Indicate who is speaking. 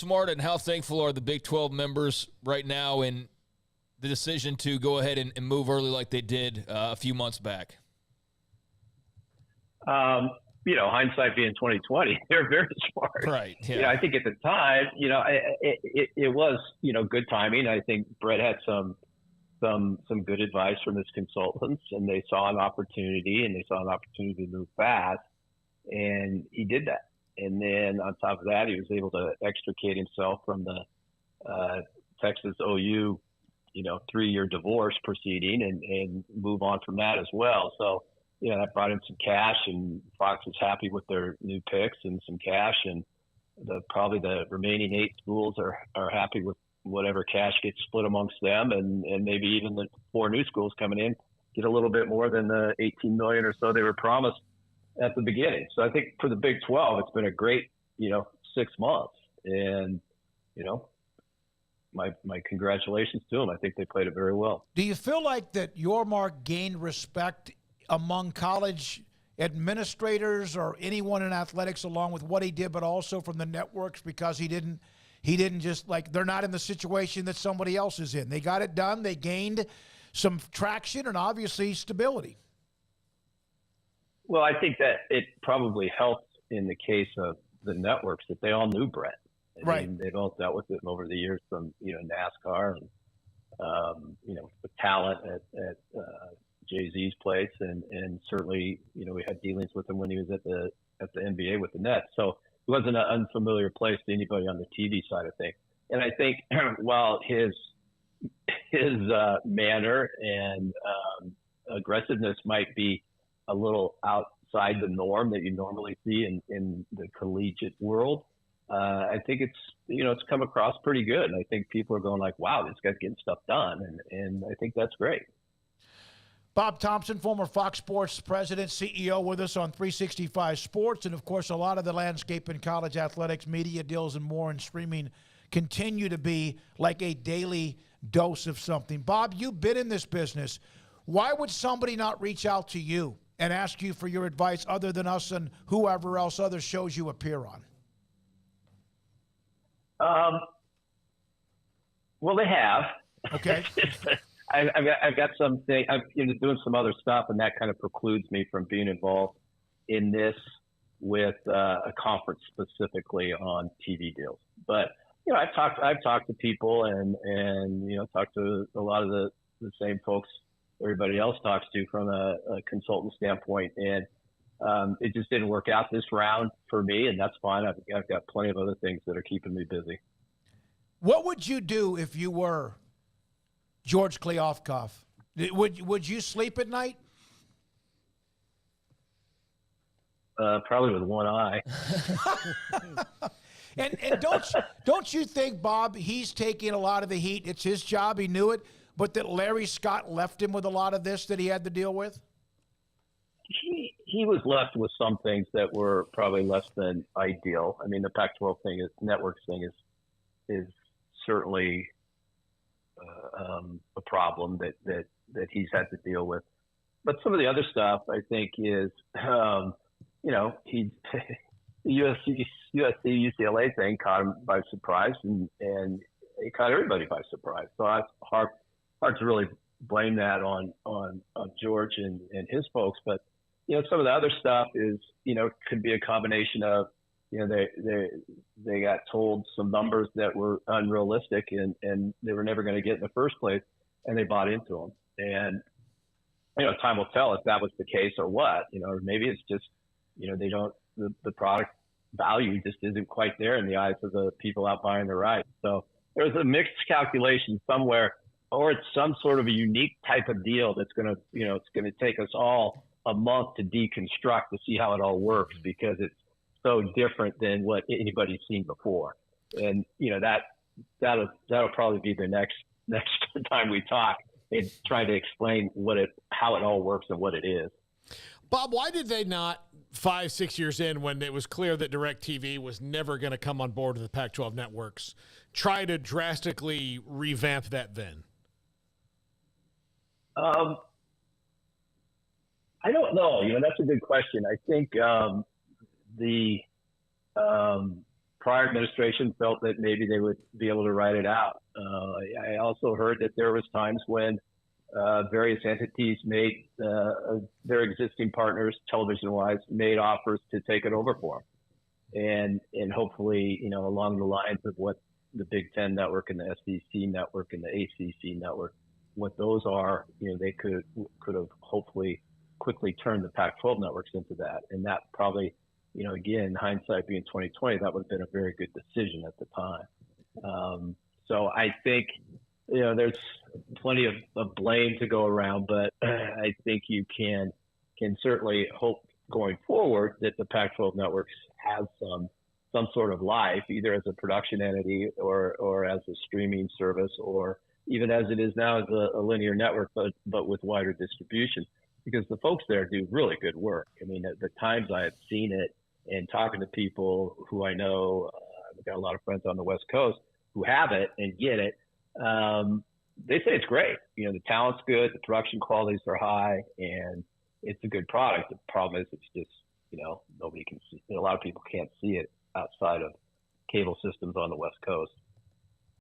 Speaker 1: smart and how thankful are the Big 12 members right now in the decision to go ahead and move early like they did a few months back?
Speaker 2: Hindsight being 2020, they're very smart.
Speaker 1: Right. Yeah.
Speaker 2: I think at the time, it was, good timing. I think Brett had some good advice from his consultants, and they saw an opportunity to move fast, and he did that. And then on top of that, he was able to extricate himself from the Texas OU, 3-year divorce proceeding and move on from that as well. So, that brought in some cash, and Fox was happy with their new picks and some cash, and probably the remaining 8 schools are happy with whatever cash gets split amongst them, and maybe even the 4 new schools coming in get a little bit more than the $18 million or so they were promised at the beginning. So I think for the Big 12, it's been a great, 6 months, and, my congratulations to them. I think they played it very well.
Speaker 3: Do you feel like that Yormark gained respect among college administrators or anyone in athletics along with what he did, but also from the networks, because he didn't just, like, they're not in the situation that somebody else is in? They got it done. They gained some traction and obviously stability.
Speaker 2: Well, I think that it probably helped in the case of the networks that they all knew Brett.
Speaker 3: Right.
Speaker 2: They've all dealt with him over the years from, NASCAR and, the talent at Jay-Z's place. And certainly, we had dealings with him when he was at the NBA with the Nets. So it wasn't an unfamiliar place to anybody on the TV side of things. And I think while his manner and aggressiveness might be a little outside the norm that you normally see in the collegiate world, I think it's come across pretty good. And I think people are going like, wow, this guy's getting stuff done. And I think that's great.
Speaker 3: Bob Thompson, former Fox Sports president, CEO, with us on 365 Sports. And, of course, a lot of the landscape in college athletics, media deals and more, and streaming continue to be like a daily dose of something. Bob, you've been in this business. Why would somebody not reach out to you and ask you for your advice other than us and whoever else other shows you appear on?
Speaker 2: Well, they have.
Speaker 3: Okay.
Speaker 2: I've got something. I'm doing some other stuff, and that kind of precludes me from being involved in this with a conference specifically on TV deals. But I've talked to people and talked to a lot of the same folks everybody else talks to from a consultant standpoint, and it just didn't work out this round for me, and that's fine. I've got plenty of other things that are keeping me busy.
Speaker 3: What would you do if you were George Kliavkoff? Would you sleep at night?
Speaker 2: Probably with one eye.
Speaker 3: and don't you think, Bob, he's taking a lot of the heat? It's his job. He knew it. But that Larry Scott left him with a lot of this that he had to deal with?
Speaker 2: He was left with some things that were probably less than ideal. I mean, the Pac-12 networks thing is certainly a problem that he's had to deal with. But some of the other stuff, I think, is, the USC UCLA thing caught him by surprise, and it caught everybody by surprise. So it's hard to really blame that on George and his folks. But some of the other stuff is could be a combination of they got told some numbers that were unrealistic and they were never going to get in the first place, and they bought into them. And time will tell if that was the case or what. Or maybe it's just they don't the product value just isn't quite there in the eyes of the people out buying the rights. So there's a mixed calculation somewhere, or it's some sort of a unique type of deal that's going to it's going to take us all a month to deconstruct to see how it all works, because it's so different than what anybody's seen before. And that'll probably be the next time we talk and try to explain how it all works and what it is.
Speaker 4: Bob, why did they not 5-6 years in, when it was clear that DirecTV was never going to come on board with the Pac-12 networks, try to drastically revamp that then?
Speaker 2: I don't know. That's a good question. I think prior administration felt that maybe they would be able to write it out. I also heard that there was times when various entities made their existing partners, television-wise, made offers to take it over for them, and hopefully, along the lines of what the Big Ten Network and the SEC Network and the ACC Network, what those are, they could have hopefully quickly turned the Pac-12 networks into that, and that probably, again, hindsight being 2020, that would have been a very good decision at the time. So I think, there's plenty of blame to go around, but I think you can certainly hope going forward that the Pac-12 networks have some sort of life, either as a production entity or as a streaming service, or even as it is now as a linear network, but with wider distribution, because the folks there do really good work. I mean, at the times I have seen it and talking to people who I know, I've got a lot of friends on the West Coast who have it and get it. They say it's great. The talent's good, the production qualities are high, and it's a good product. The problem is it's just, nobody can see. A lot of people can't see it outside of cable systems on the West Coast.